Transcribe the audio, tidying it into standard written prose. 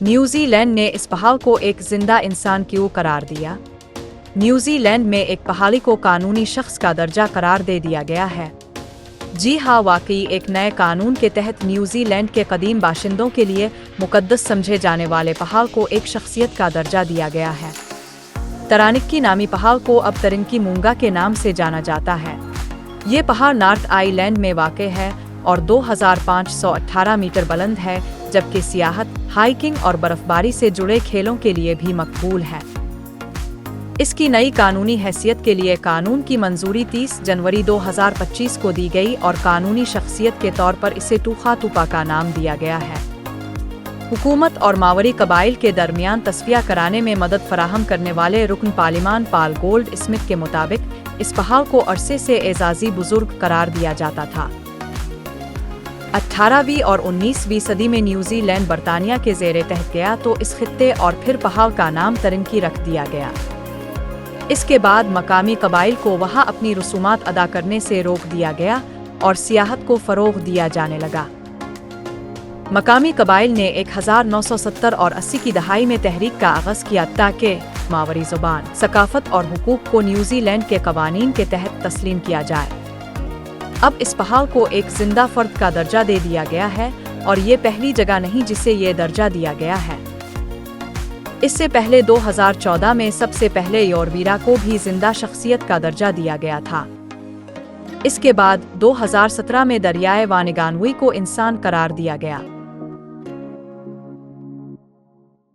New Zealand نے اس پہاڑ کو ایک زندہ انسان کیوں قرار دیا؟ نیوزی لینڈ میں ایک پہاڑی کو قانونی شخص کا درجہ قرار دے دیا گیا ہے۔ جی ہاں، واقعی ایک نئے قانون کے تحت نیوزی لینڈ کے قدیم باشندوں کے لیے مقدس سمجھے جانے والے پہاڑ کو ایک شخصیت کا درجہ دیا گیا ہے۔ ترانکی نامی پہاڑ کو اب ترنکی مونگا کے نام سے جانا جاتا ہے۔ یہ پہاڑ نارتھ آئی لینڈ میں واقع ہے اور 2518 میٹر بلند ہے، جبکہ سیاحت، ہائیکنگ اور برف باری سے جڑے کھیلوں کے لیے بھی مقبول ہے۔ اس کی نئی قانونی حیثیت کے لیے قانون کی منظوری 30 جنوری 2025 کو دی گئی اور قانونی شخصیت کے طور پر اسے ٹوخا ٹوپا کا نام دیا گیا ہے۔ حکومت اور ماوری قبائل کے درمیان تصفیہ کرانے میں مدد فراہم کرنے والے رکن پارلیمان پال گولڈ اسمتھ کے مطابق اس پہاڑ کو عرصے سے اعزازی بزرگ قرار دیا جاتا تھا۔ 18ویں اور 19ویں صدی میں نیوزی لینڈ برطانیہ کے زیر تحت گیا تو اس خطے اور پھر پہاڑ کا نام ترنکی رکھ دیا گیا۔ اس کے بعد مقامی قبائل کو وہاں اپنی رسومات ادا کرنے سے روک دیا گیا اور سیاحت کو فروغ دیا جانے لگا۔ مقامی قبائل نے 1970 اور 80 کی دہائی میں تحریک کا آغاز کیا تاکہ ماوری زبان، ثقافت اور حقوق کو نیوزی لینڈ کے قوانین کے تحت تسلیم کیا جائے۔ اب اس پہاڑ کو ایک زندہ فرد کا درجہ دے دیا گیا ہے اور یہ پہلی جگہ نہیں جسے یہ درجہ دیا گیا ہے۔ اس سے پہلے 2014 میں سب سے پہلے یورویرا کو بھی زندہ شخصیت کا درجہ دیا گیا تھا۔ اس کے بعد 2017 میں دریائے وانگانوئی کو انسان قرار دیا گیا۔